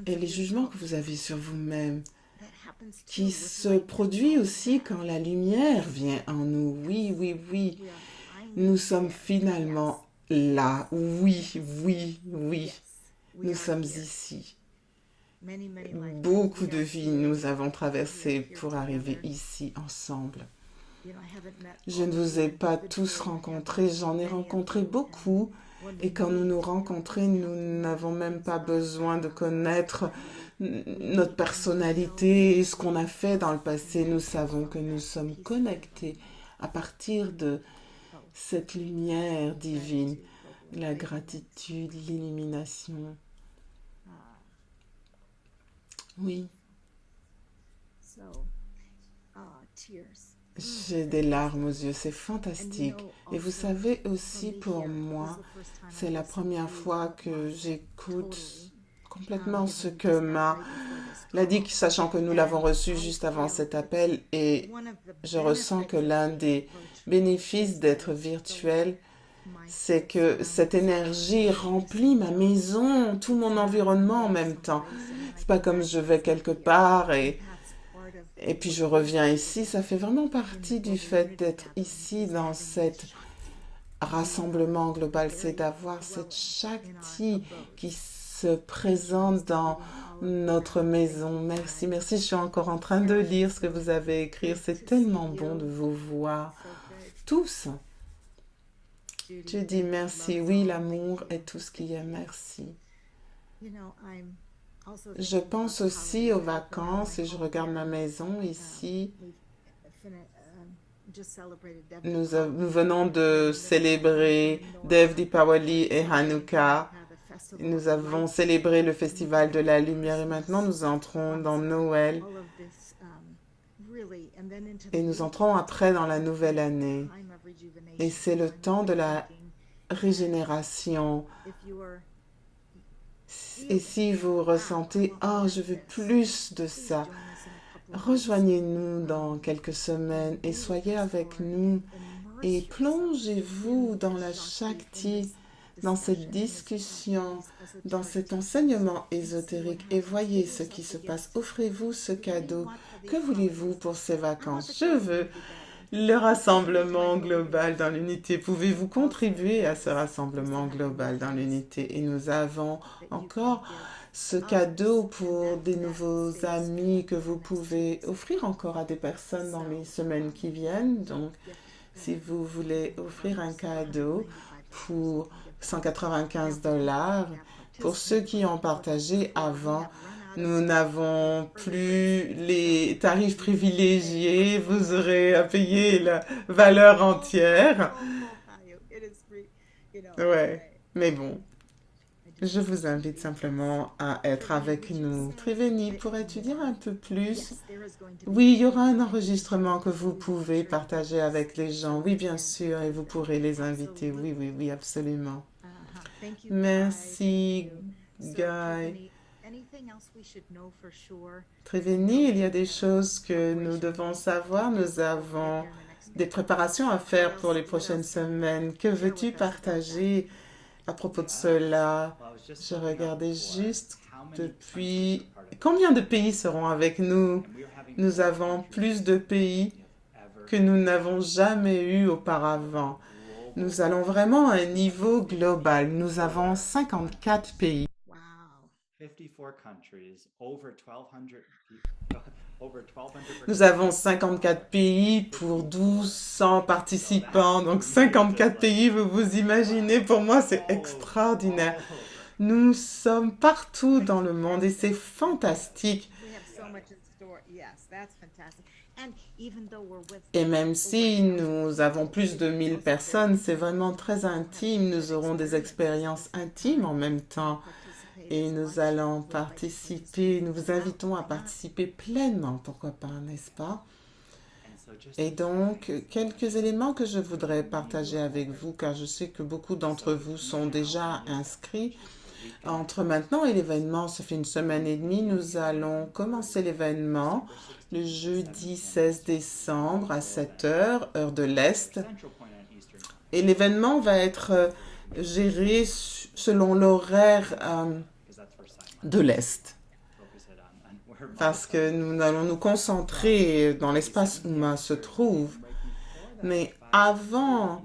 et les jugements que vous avez sur vous-même, qui se produit aussi quand la lumière vient en nous. Oui, oui, oui. Nous sommes finalement là. Oui, oui, oui. Nous sommes ici. Beaucoup de vies nous avons traversées pour arriver ici ensemble. Je ne vous ai pas tous rencontrés, j'en ai rencontré beaucoup. Et quand nous nous rencontrons, nous n'avons même pas besoin de connaître notre personnalité et ce qu'on a fait dans le passé. Nous savons que nous sommes connectés à partir de cette lumière divine, la gratitude, l'illumination. Oui. J'ai des larmes aux yeux, c'est fantastique. Et vous savez aussi pour moi, c'est la première fois que j'écoute complètement ce que Ma l'a dit, sachant que nous l'avons reçu juste avant cet appel. Et je ressens que l'un des bénéfices d'être virtuel, c'est que cette énergie remplit ma maison, tout mon environnement en même temps. C'est pas comme je vais quelque part et puis je reviens ici. Ça fait vraiment partie du fait d'être ici dans cet rassemblement global. C'est d'avoir cette Shakti qui se présente dans notre maison. Merci, merci. Je suis encore en train de lire ce que vous avez écrit. C'est tellement bon de vous voir tous. Je dis merci. Oui, l'amour est tout ce qu'il y a. Merci. Je pense aussi aux vacances et je regarde ma maison ici. Nous venons de célébrer Dev Deepawali et Hanouka. Nous avons célébré le festival de la lumière et maintenant nous entrons dans Noël. Et nous entrons après dans la nouvelle année. Et c'est le temps de la régénération. Et si vous ressentez « Oh, je veux plus de ça », Rejoignez-nous dans quelques semaines et soyez avec nous et plongez-vous dans la Shakti, dans cette discussion, dans cet enseignement ésotérique et voyez ce qui se passe. Offrez-vous ce cadeau. Que voulez-vous pour ces vacances? Je veux le rassemblement global dans l'unité. Pouvez-vous contribuer à ce rassemblement global dans l'unité? Et nous avons encore ce cadeau pour des nouveaux amis que vous pouvez offrir encore à des personnes dans les semaines qui viennent. Donc, si vous voulez offrir un cadeau pour 195 $, pour ceux qui ont partagé avant, nous n'avons plus les tarifs privilégiés, vous aurez à payer la valeur entière. Ouais, mais bon, je vous invite simplement à être avec nous. Triveni, pourrais-tu dire un peu plus? Oui, il y aura un enregistrement que vous pouvez partager avec les gens. Oui, bien sûr, et vous pourrez les inviter. Oui, oui, oui, absolument. Merci, Guy. Triveni, il y a des choses que nous devons savoir. Nous avons des préparations à faire pour les prochaines semaines. Que veux-tu partager à propos de cela? Je regardais juste depuis... Combien de pays seront avec nous? Nous avons plus de pays que nous n'avons jamais eu auparavant. Nous allons vraiment à un niveau global. Nous avons 54 pays. Nous avons 54 pays pour 1200 participants. Donc 54 pays, vous vous imaginez, pour moi c'est extraordinaire. Nous sommes partout dans le monde et c'est fantastique. Et même si nous avons plus de 1000 personnes, c'est vraiment très intime. Nous aurons des expériences intimes en même temps. Et nous allons participer, nous vous invitons à participer pleinement, pourquoi pas, n'est-ce pas? Et donc, quelques éléments que je voudrais partager avec vous, car je sais que beaucoup d'entre vous sont déjà inscrits. Entre maintenant et l'événement, ça fait une semaine et demie, nous allons commencer l'événement le jeudi 16 décembre à 7 heures, heure de l'Est. Et l'événement va être géré selon l'horaire de l'Est. Parce que nous allons nous concentrer dans l'espace où Uma se trouve. Mais avant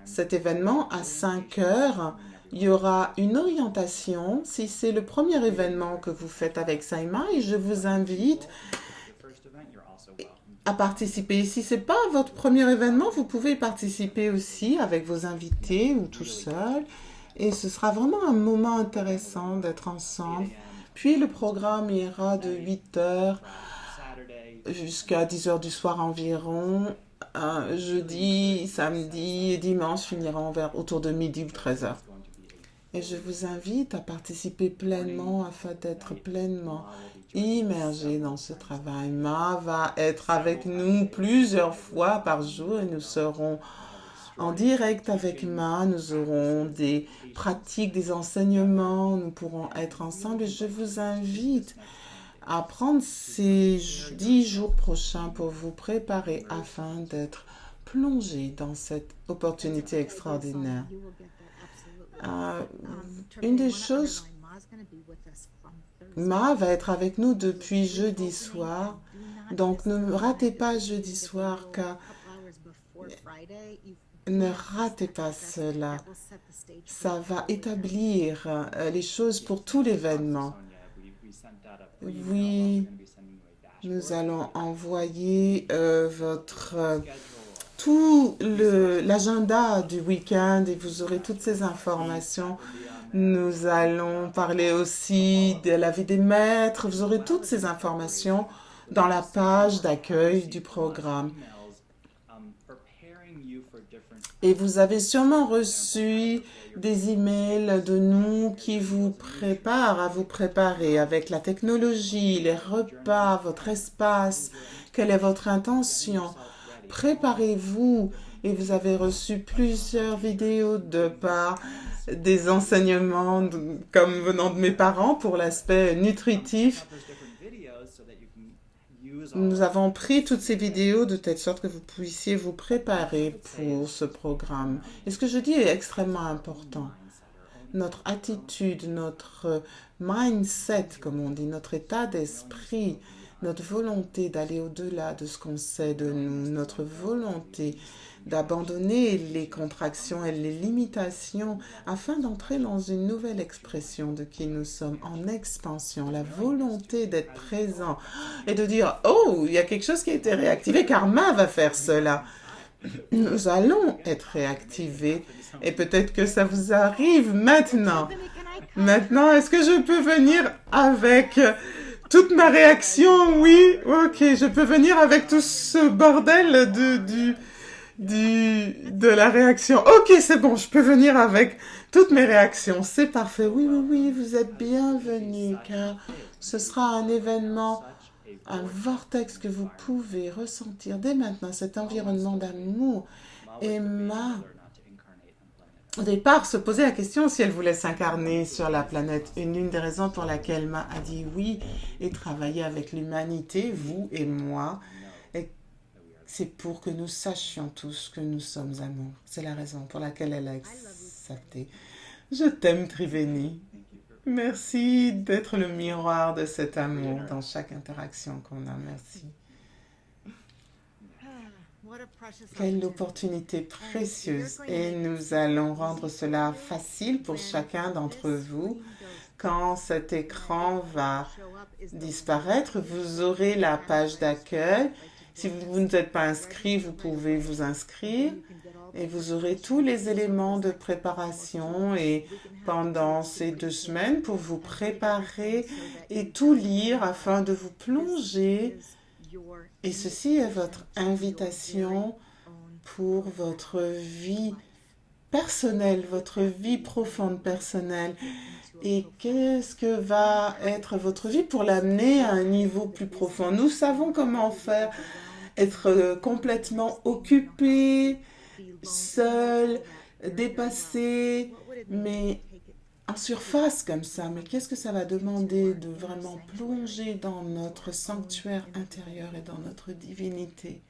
cet événement, à 5 heures, il y aura une orientation si c'est le premier événement que vous faites avec Saima et je vous invite à participer. Si ce n'est pas votre premier événement, vous pouvez participer aussi avec vos invités ou tout seul. Et ce sera vraiment un moment intéressant d'être ensemble. Puis le programme ira de 8 heures jusqu'à 10 heures du soir environ. Jeudi, samedi et dimanche finiront autour de midi ou 13 heures. Et je vous invite à participer pleinement afin d'être pleinement immergé dans ce travail. Ma va être avec nous plusieurs fois par jour et nous serons en direct avec Ma. Nous aurons des pratiques, des enseignements, nous pourrons être ensemble et je vous invite à prendre ces 10 jours prochains pour vous préparer afin d'être plongé dans cette opportunité extraordinaire. Une des choses, Ma va être avec nous depuis jeudi soir, donc ne ratez pas jeudi soir car ne ratez pas cela. Ça va établir les choses pour tout l'événement. Oui, nous allons envoyer tout l'agenda du week-end et vous aurez toutes ces informations. Nous allons parler aussi de la vie des maîtres. Vous aurez toutes ces informations dans la page d'accueil du programme. Et vous avez sûrement reçu des emails de nous qui vous préparent à vous préparer avec la technologie, les repas, votre espace, quelle est votre intention. Préparez-vous et vous avez reçu plusieurs vidéos de part des enseignements comme venant de mes parents pour l'aspect nutritif. Nous avons pris toutes ces vidéos de telle sorte que vous puissiez vous préparer pour ce programme. Et ce que je dis est extrêmement important. Notre attitude, notre mindset, comme on dit, notre état d'esprit, notre volonté d'aller au-delà de ce qu'on sait de nous, notre volonté d'abandonner les contractions et les limitations afin d'entrer dans une nouvelle expression de qui nous sommes en expansion, la volonté d'être présent et de dire, oh, il y a quelque chose qui a été réactivé, Karma va faire cela. Nous allons être réactivés et peut-être que ça vous arrive maintenant. Maintenant, est-ce que je peux venir avec toute ma réaction? Oui, ok, je peux venir avec tout ce bordel de la réaction. Ok, c'est bon, je peux venir avec toutes mes réactions. C'est parfait. Oui, oui, oui, vous êtes bienvenus car ce sera un événement, un vortex que vous pouvez ressentir dès maintenant, cet environnement d'amour. Emma, au départ, se posait la question si elle voulait s'incarner sur la planète. Et l'une des raisons pour laquelle Emma a dit oui et travailler avec l'humanité, vous et moi, c'est pour que nous sachions tous que nous sommes amour. C'est la raison pour laquelle elle a accepté. Je t'aime, Triveni. Merci d'être le miroir de cet amour dans chaque interaction qu'on a. Merci. Quelle opportunité précieuse. Et nous allons rendre cela facile pour chacun d'entre vous. Quand cet écran va disparaître, vous aurez la page d'accueil. Si vous ne êtes pas inscrit, vous pouvez vous inscrire et vous aurez tous les éléments de préparation et pendant ces 2 semaines pour vous préparer et tout lire afin de vous plonger. Et ceci est votre invitation pour votre vie personnelle, votre vie profonde personnelle. Et qu'est-ce que va être votre vie pour l'amener à un niveau plus profond? Nous savons comment faire, être complètement occupé, seul, dépassé, mais en surface comme ça. Mais qu'est-ce que ça va demander de vraiment plonger dans notre sanctuaire intérieur et dans notre divinité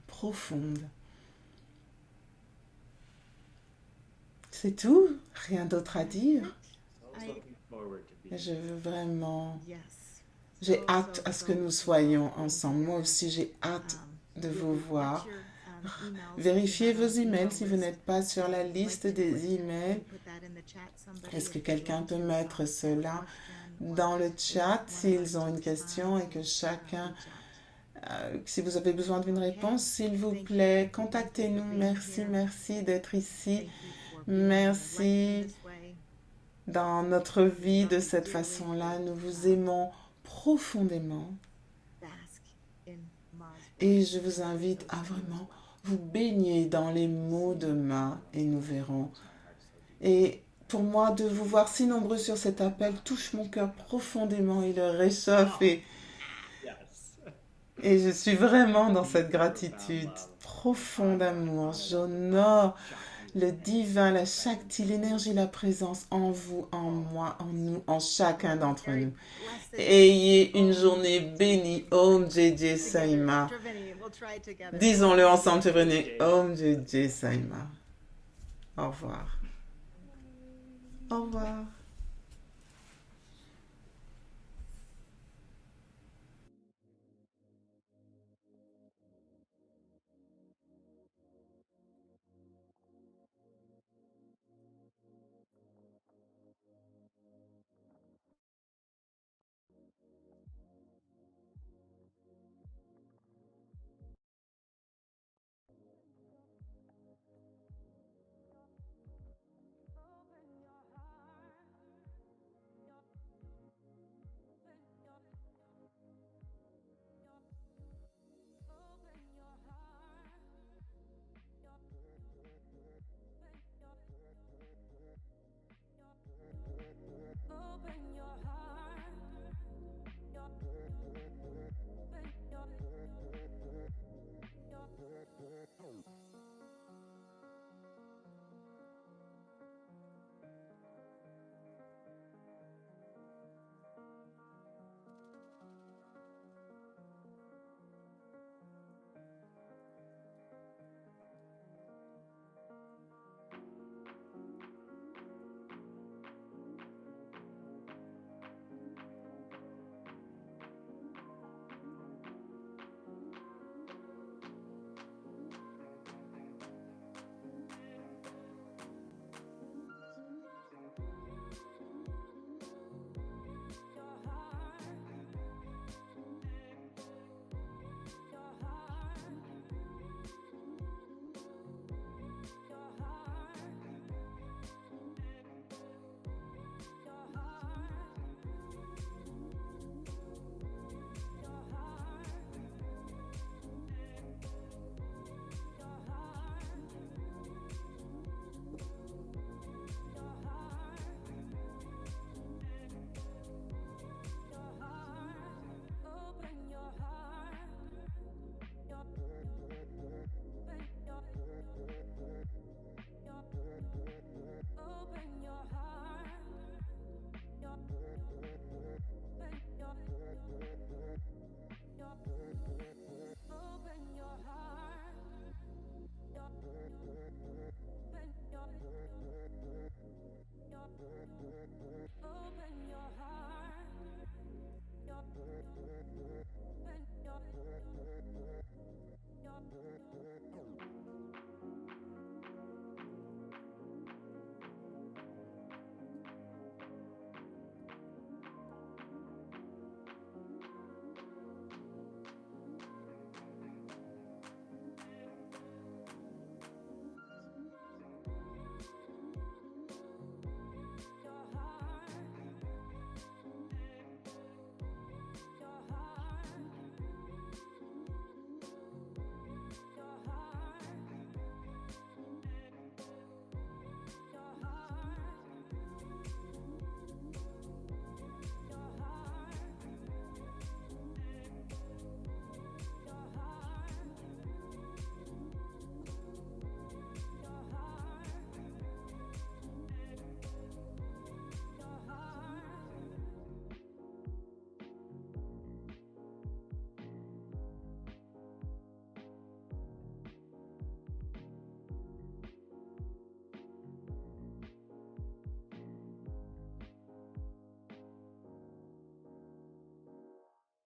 profonde? C'est tout? Rien d'autre à dire? Je veux vraiment... J'ai hâte à ce que nous soyons ensemble. Moi aussi, j'ai hâte de vous voir. Vérifiez vos emails si vous n'êtes pas sur la liste des emails. Est-ce que quelqu'un peut mettre cela dans le chat s'ils ont une question et que chacun... si vous avez besoin d'une réponse, s'il vous plaît, contactez-nous. Merci, merci d'être ici. Merci dans notre vie de cette façon-là. Nous vous aimons profondément. Et je vous invite à vraiment vous baigner dans les mots de Ma et nous verrons. Et pour moi, de vous voir si nombreux sur cet appel touche mon cœur profondément et le réchauffe. Et je suis vraiment dans cette gratitude profonde d'amour. J'honore le divin, la Shakti, l'énergie, la présence en vous, en moi, en nous, en chacun d'entre nous. Ayez une journée bénie. Om JJ Saima. Disons-le ensemble, Triveni. Om JJ Saima. Au revoir. Au revoir.